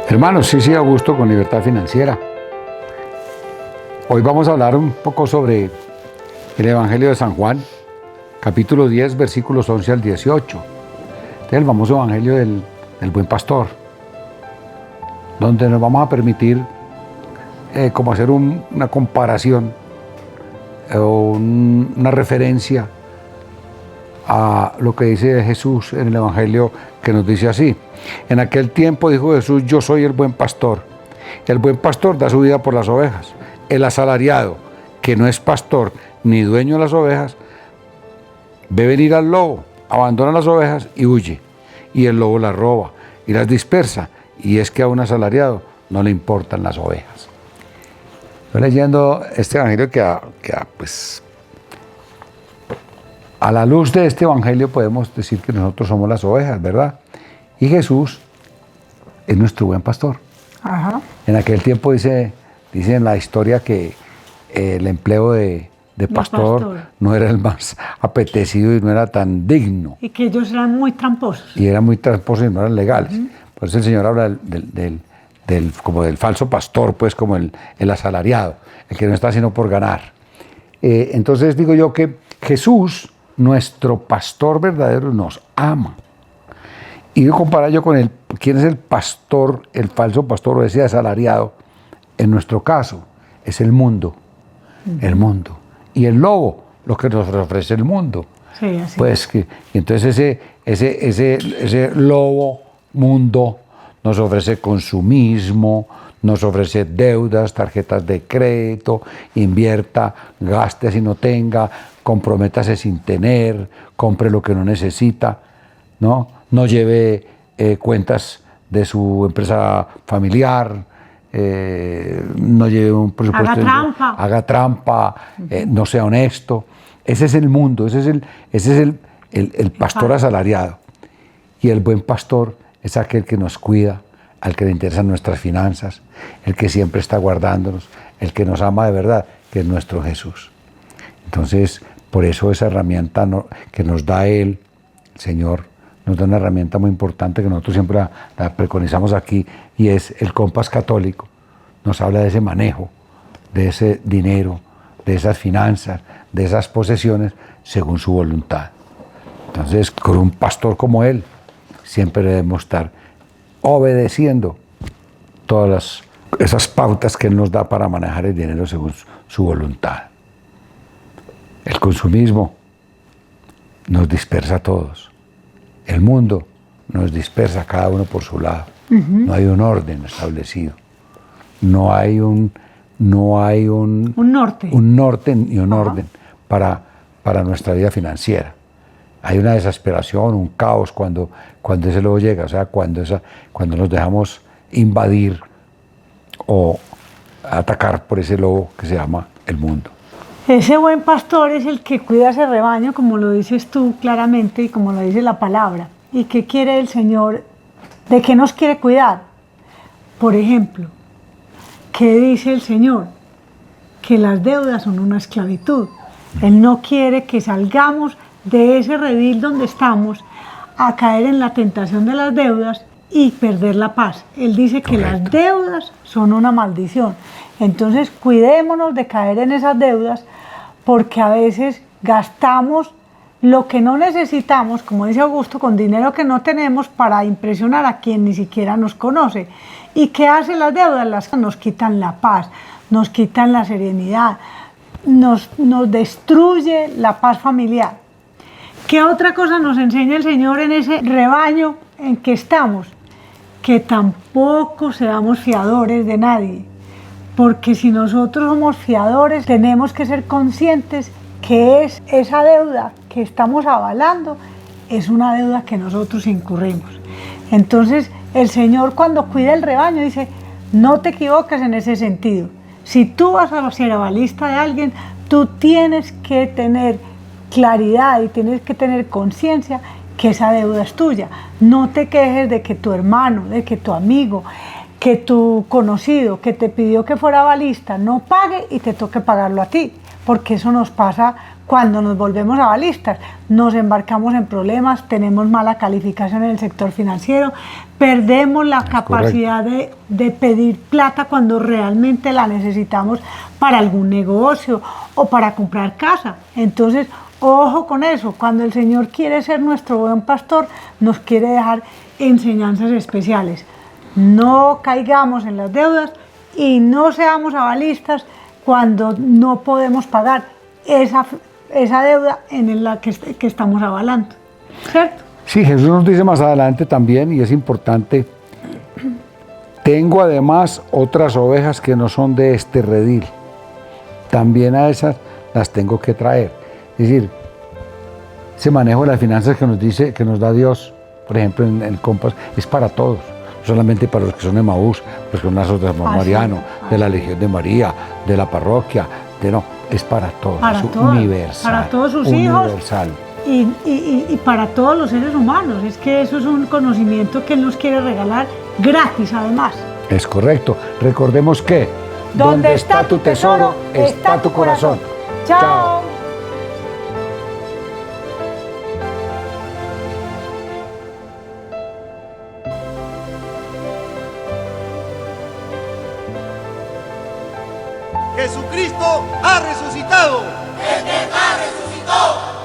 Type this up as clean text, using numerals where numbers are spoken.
Hermanos, sí, Augusto con Libertad Financiera. Hoy vamos a hablar un poco sobre el Evangelio de San Juan, capítulo 10, versículos 11 al 18. Este es el famoso Evangelio del Buen Pastor, donde nos vamos a permitir como hacer una comparación o una referencia a lo que dice Jesús en el Evangelio, que nos dice así: en aquel tiempo dijo Jesús: yo soy el buen pastor. El buen pastor da su vida por las ovejas. El asalariado, que no es pastor ni dueño de las ovejas, ve venir al lobo, abandona las ovejas y huye. Y el lobo las roba y las dispersa. Y es que a un asalariado no le importan las ovejas. Estoy leyendo este Evangelio pues, a la luz de este Evangelio podemos decir que nosotros somos las ovejas, ¿verdad? Y Jesús es nuestro buen pastor. Ajá. En aquel tiempo dice en la historia que el empleo de pastor no era el más apetecido y no era tan digno. Y que ellos eran muy tramposos. Y eran muy tramposos y no eran legales. Por eso el Señor habla como del falso pastor, pues como el asalariado, el que no está haciendo por ganar. Entonces digo yo que Jesús, nuestro pastor verdadero, nos ama. Y yo comparo yo con quién es el pastor, el falso pastor o ese asalariado. En nuestro caso es el mundo, el mundo. Y el lobo, lo que nos ofrece el mundo. Sí, así. Pues que entonces ese lobo mundo nos ofrece consumismo, nos ofrece deudas, tarjetas de crédito, invierta, gaste si no tenga, comprométase sin tener, compre lo que no necesita, ¿no? No lleve cuentas de su empresa familiar, no lleve un presupuesto. Haga trampa, no sea honesto. Ese es el mundo, ese es el pastor asalariado. Y el buen pastor es aquel que nos cuida, al que le interesan nuestras finanzas, el que siempre está guardándonos, el que nos ama de verdad, que es nuestro Jesús. Entonces, por eso esa herramienta que nos da Él, el Señor, nos da una herramienta muy importante que nosotros siempre la preconizamos aquí, y es el compás católico. Nos habla de ese manejo, de ese dinero, de esas finanzas, de esas posesiones, según su voluntad. Entonces, con un pastor como Él, siempre debemos estar obedeciendo todas esas pautas que Él nos da para manejar el dinero según su voluntad. El consumismo nos dispersa a todos. El mundo nos dispersa cada uno por su lado. No hay un orden establecido. No hay un norte. Un norte ni un orden para nuestra vida financiera. Hay una desesperación, un caos cuando ese lobo llega, o sea, cuando nos dejamos invadir o atacar por ese lobo que se llama el mundo. Ese buen pastor es el que cuida ese rebaño, como lo dices tú claramente y como lo dice la palabra. ¿Y qué quiere el Señor? ¿De qué nos quiere cuidar? Por ejemplo, ¿qué dice el Señor? Que las deudas son una esclavitud. Él no quiere que salgamos de ese redil donde estamos a caer en la tentación de las deudas y perder la paz. Él dice que Correcto. las deudas son una maldición. Entonces, cuidémonos de caer en esas deudas, porque a veces gastamos lo que no necesitamos, como dice Augusto, con dinero que no tenemos para impresionar a quien ni siquiera nos conoce. ¿Y qué hacen las deudas? Nos quitan la paz, nos quitan la serenidad, nos destruye la paz familiar. ¿Qué otra cosa nos enseña el Señor en ese rebaño en que estamos? Que tampoco seamos fiadores de nadie. Porque si nosotros somos fiadores, tenemos que ser conscientes que esa deuda que estamos avalando es una deuda que nosotros incurrimos. Entonces, el Señor, cuando cuida el rebaño, dice: no te equivoques en ese sentido. Si tú vas a ser avalista de alguien, tú tienes que tener claridad y tienes que tener conciencia que esa deuda es tuya. No te quejes de que tu hermano, de que tu amigo, que tu conocido que te pidió que fuera avalista no pague y te toque pagarlo a ti, porque eso nos pasa cuando nos volvemos avalistas, nos embarcamos en problemas, tenemos mala calificación en el sector financiero, perdemos la capacidad de pedir plata cuando realmente la necesitamos para algún negocio o para comprar casa. Entonces, ojo con eso, cuando el Señor quiere ser nuestro buen pastor, nos quiere dejar enseñanzas especiales. No caigamos en las deudas y no seamos avalistas cuando no podemos pagar esa deuda en la que estamos avalando, ¿cierto? Sí, Jesús nos dice más adelante también, y es importante, tengo además otras ovejas que no son de este redil, también a esas las tengo que traer. Es decir, ese manejo de las finanzas que nos dice, que nos da Dios, por ejemplo en el Compás, es para todos, no solamente para los que son de Emaús, los que son lazos de amor mariano, de la Legión de María, de la parroquia, no, es para todos, para es todos, universal, para todos sus universal. hijos y para todos los seres humanos. Es que eso es un conocimiento que Él nos quiere regalar gratis además. Es correcto. Recordemos que donde está tu tesoro, está tu corazón. Chao. Jesucristo ha resucitado. El que está resucitó.